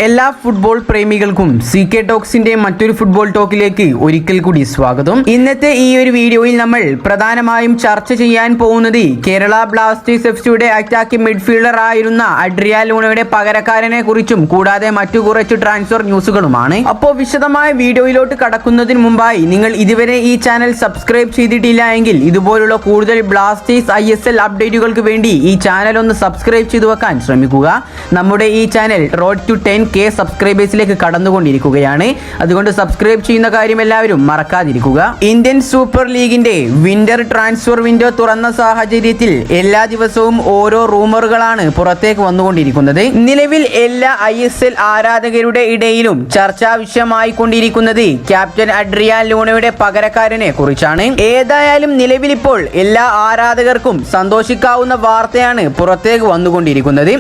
എല്ലാ football പ്രേമികൾക്കും CK ടോക്സിന്റെ മറ്റൊരു football ടോക്കിലേക്ക് ഒരിക്കൽ കൂടി സ്വാഗതം. ഇന്നത്തെ ഈ ഒരു വീഡിയോയിൽ നമ്മൾ പ്രധാനമായും ചർച്ച ചെയ്യാൻ പോകുന്നത് കേരള ബ്ലാസ്റ്റേഴ്സ് FCയുടെ അറ്റാക്കിംഗ് മിഡ്ഫീൽഡർ ആയിരുന്ന അഡ്രിയാൻ ലൂണയുടെ പകരക്കാരനെ കുറിച്ചും കൂടാതെ മറ്റു കുറച്ച് ട്രാൻസ്ഫർ ന്യൂസുകളുമാണ്. അപ്പോൾ വിശദമായ വീഡിയോയിലോട്ട് കടക്കുന്നതിന് മുമ്പായി നിങ്ങൾ ഇതുവരെ ഈ ചാനൽ സബ്സ്ക്രൈബ് ചെയ്തിട്ടില്ല എങ്കിൽ ഇതുപോലുള്ള കൂടുതൽ ബ്ലാസ്റ്റേഴ്സ് ISL അപ്ഡേറ്റുകൾക്ക് വേണ്ടി ഈ ചാനൽ ഒന്ന് സബ്സ്ക്രൈബ് ചെയ്തു വെക്കാൻ ശ്രമിക്കുക. നമ്മുടെ ഈ ചാനൽ റോഡ് ടു 10K സബ്സ്ക്രൈബേഴ്സിലേക്ക് കടന്നുകൊണ്ടിരിക്കുകയാണ്. അതുകൊണ്ട് സബ്സ്ക്രൈബ് ചെയ്യുന്ന കാര്യം എല്ലാവരും മറക്കാതിരിക്കുക. ഇന്ത്യൻ സൂപ്പർ ലീഗിന്റെ വിന്റർ ട്രാൻസ്ഫർ വിൻഡോ തുറന്ന സാഹചര്യത്തിൽ എല്ലാ ദിവസവും ഓരോ റൂമറുകളാണ് പുറത്തേക്ക് വന്നുകൊണ്ടിരിക്കുന്നത്. നിലവിൽ എല്ലാ ISL ആരാധകരുടെ ഇടയിലും ചർച്ചാ വിഷയമായി കൊണ്ടിരിക്കുന്നത് ക്യാപ്റ്റൻ അഡ്രിയാൻ ലൂണയുടെ പകരക്കാരനെ കുറിച്ചാണ്. ഏതായാലും നിലവിൽ ഇപ്പോൾ എല്ലാ ആരാധകർക്കും സന്തോഷിക്കാവുന്ന വാർത്തയാണ് പുറത്തേക്ക് വന്നുകൊണ്ടിരിക്കുന്നത്.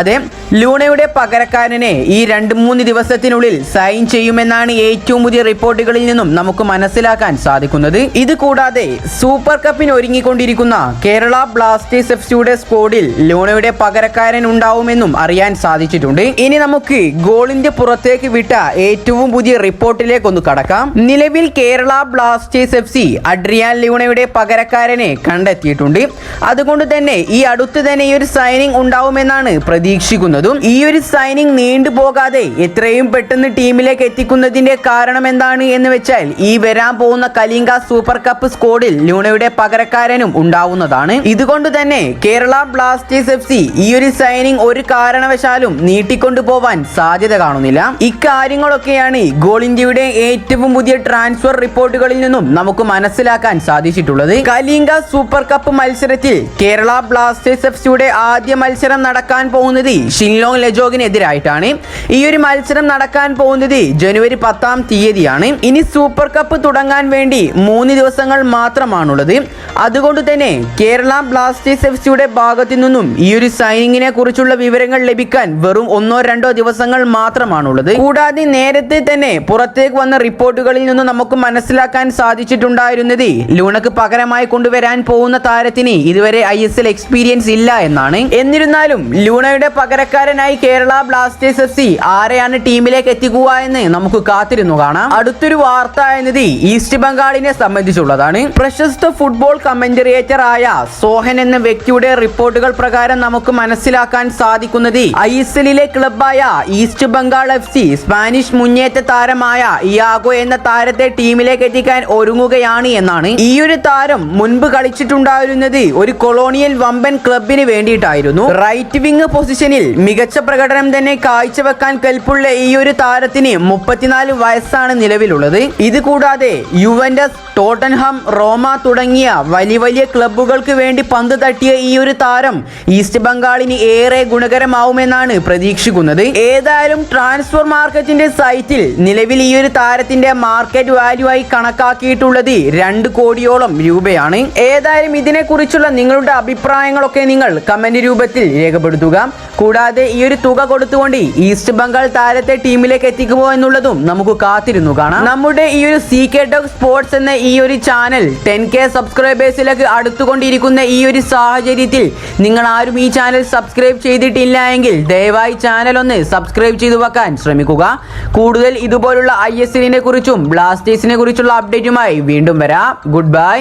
അതെ, ലൂണയുടെ പകരക്കാരനെ ഈ 2-3 ദിവസത്തിനുള്ളിൽ സൈൻ ചെയ്യുമെന്നാണ് ഏറ്റവും പുതിയ റിപ്പോർട്ടുകളിൽ നിന്നും നമുക്ക് മനസ്സിലാക്കാൻ സാധിക്കുന്നത്. ഇത് കൂടാതെ സൂപ്പർ കപ്പിന് ഒരുങ്ങിക്കൊണ്ടിരിക്കുന്ന കേരള ബ്ലാസ്റ്റേഴ്സ് FCയുടെ സ്ക്വാഡിൽ ലൂണയുടെ പകരക്കാരൻ ഉണ്ടാവുമെന്നും അറിയാൻ സാധിച്ചിട്ടുണ്ട്. ഇനി നമുക്ക് ഗോളിന്റെ പുറത്തേക്ക് വിട്ട ഏറ്റവും പുതിയ റിപ്പോർട്ടിലേക്ക് ഒന്ന് കടക്കാം. നിലവിൽ കേരള ബ്ലാസ്റ്റേഴ്സ് FC അഡ്രിയാൻ ലൂണയുടെ പകരക്കാരനെ കണ്ടെത്തിയിട്ടുണ്ട്. അതുകൊണ്ട് തന്നെ ഈ അടുത്ത് തന്നെ ഈ ഒരു സൈനിങ് ഉണ്ടാവുമെന്നാണ് പ്രതീക്ഷിക്കുന്നതും. ഈ ഒരു സൈനിങ് നീണ്ടുപോകാതെ എത്രയും പെട്ടെന്ന് ടീമിലേക്ക് എത്തിക്കുന്നതിന്റെ കാരണം എന്താണ് എന്ന് വെച്ചാൽ ഈ വരാൻ പോകുന്ന കലിംഗ സൂപ്പർ കപ്പ് സ്ക്വാഡിൽ ലൂണയുടെ പകരക്കാരനും ഉണ്ടാവുന്നതാണ്. ഇതുകൊണ്ട് തന്നെ കേരള ബ്ലാസ്റ്റേഴ്സ് FC ഈ ഒരു സൈനിങ് ഒരു കാരണവശാലും നീട്ടിക്കൊണ്ടുപോവാൻ സാധ്യത കാണുന്നില്ല. ഇക്കാര്യങ്ങളൊക്കെയാണ് ഗോൾ ഇന്ത്യയുടെ ഏറ്റവും പുതിയ ട്രാൻസ്ഫർ റിപ്പോർട്ടുകളിൽ നിന്നും നമുക്ക് മനസ്സിലാക്കാൻ സാധിച്ചിട്ടുള്ളത്. കലിംഗ സൂപ്പർ കപ്പ് മത്സരത്തിൽ കേരള ബ്ലാസ്റ്റേഴ്സ് FCയുടെ ആദ്യ മത്സരം നടക്കാൻ പോകുന്നത് ഷിൻലോങ് ലജോഗിനെതിരായിട്ടാണ്. ഈ ഒരു മത്സരം നടക്കാൻ പോകുന്നത് ജനുവരി 10-ാം തീയതിയാണ്. ഇനി സൂപ്പർ കപ്പ് തുടങ്ങാൻ വേണ്ടി 3 ദിവസങ്ങൾ മാത്രമാണുള്ളത്. അതുകൊണ്ട് തന്നെ കേരള ബ്ലാസ്റ്റേഴ്സ് FCയുടെ ഭാഗത്തു നിന്നും ഈ ഒരു സൈനിങ്ങിനെ കുറിച്ചുള്ള വിവരങ്ങൾ ലഭിക്കാൻ വെറും 1-2 ദിവസങ്ങൾ മാത്രമാണുള്ളത്. കൂടാതെ നേരത്തെ തന്നെ പുറത്തേക്ക് വന്ന റിപ്പോർട്ടുകളിൽ നിന്നും നമുക്ക് മനസ്സിലാക്കാൻ സാധിച്ചിട്ടുണ്ടായിരുന്നത് ലൂണക്ക് പകരമായി കൊണ്ടുവരാൻ പോകുന്ന താരത്തിന് ഇതുവരെ ISL എക്സ്പീരിയൻസ് ഇല്ല എന്നാണ്. എന്നിരുന്നാലും ലൂണയുടെ പകരക്കാരനായി കേരള ബ്ലാസ്റ്റേഴ്സ് FC ആരെയാണ് ടീമിലേക്ക് എത്തിക്കുക എന്ന് നമുക്ക് കാത്തിരുന്നു കാണാം. അടുത്തൊരു വാർത്ത എന്നത് ഈസ്റ്റ് ബംഗാളിനെ സംബന്ധിച്ചുള്ളതാണ്. പ്രശസ്ത ഫുട്ബോൾ കമന്റേറ്റർ ആയ സോഹൻ എന്ന വ്യക്തിയുടെ റിപ്പോർട്ടുകൾ പ്രകാരം നമുക്ക് മനസ്സിലാക്കാൻ സാധിക്കുന്നത് ISLിലെ ക്ലബായ ഈസ്റ്റ് ബംഗാൾ FC സ്പാനിഷ് മുന്നേറ്റ താരമായ ഇയാഗോ എന്ന താരത്തെ ടീമിലേക്ക് എത്തിക്കാൻ ഒരുങ്ങുകയാണ് എന്നാണ്. ഈ ഒരു താരം മുൻപ് കളിച്ചിട്ടുണ്ടായിരുന്നത് ഒരു കൊളോണിയൽ വമ്പൻ ക്ലബിന് വേണ്ടിയിട്ടായിരുന്നു. റൈറ്റ് വിങ് പൊസിഷനിൽ മികച്ച പ്രകടനം തന്നെ കാഴ്ചവെക്കാൻ കെൽപ്പുള്ള ഈ ഒരു താരത്തിന് 34 വയസ്സാണ് നിലവിലുള്ളത്. ഇത് കൂടാതെ യുവന്റസ്, ടോട്ടൻഹാം, റോമ തുടങ്ങിയ വലിയ ക്ലബ്ബുകൾക്ക് വേണ്ടി പന്ത് തട്ടിയ ഈ ഒരു താരം ഈസ്റ്റ് ബംഗാളിന് ഏറെ ഗുണകരമാവുമെന്നാണ് പ്രതീക്ഷിക്കുന്നത്. ഏതായാലും ട്രാൻസ്ഫർ മാർക്കറ്റിന്റെ സൈറ്റിൽ നിലവിൽ ഈ ഒരു താരത്തിന്റെ മാർക്കറ്റ് വാല്യൂ ആയി കണക്കാക്കിയിട്ടുള്ളത് 2 കോടിയോളം രൂപയാണ്. ഏതായാലും ഇതിനെക്കുറിച്ചുള്ള നിങ്ങളുടെ അഭിപ്രായങ്ങളൊക്കെ നിങ്ങൾ കമന്റ് രൂപത്തിൽ രേഖപ്പെടുത്തുക. കൂടാതെ ഈ ഒരു തുക കൊടുത്തുകൊണ്ട് ഈസ്റ്റ് ബംഗാൾ താരത്തെ ടീമിലേക്ക് എത്തിക്കുമോ എന്നുള്ളതും നമുക്ക് കാത്തിരുന്നു കാണാം. നമ്മുടെ ഈ ഒരു CK ടോക്സ് സ്പോർട്സ് എന്ന ഈ ഒരു ചാനൽ 10K സബ്സ്ക്രൈബേഴ്സിലേക്ക് അടുത്തുകൊണ്ടിരിക്കുന്ന ഈ ഒരു സാഹചര്യത്തിൽ നിങ്ങൾ ആരും ഈ ചാനൽ സബ്സ്ക്രൈബ് ചെയ്തിട്ടില്ല എങ്കിൽ ദയവായി ചാനൽ ഒന്ന് സബ്സ്ക്രൈബ് ചെയ്തു വെക്കാൻ ശ്രമിക്കുക. കൂടുതൽ ഇതുപോലുള്ള ISLനെ കുറിച്ചും ബ്ലാസ്റ്റേഴ്സിനെ കുറിച്ചുള്ള അപ്ഡേറ്റുമായി വീണ്ടും വരാം. Good bye.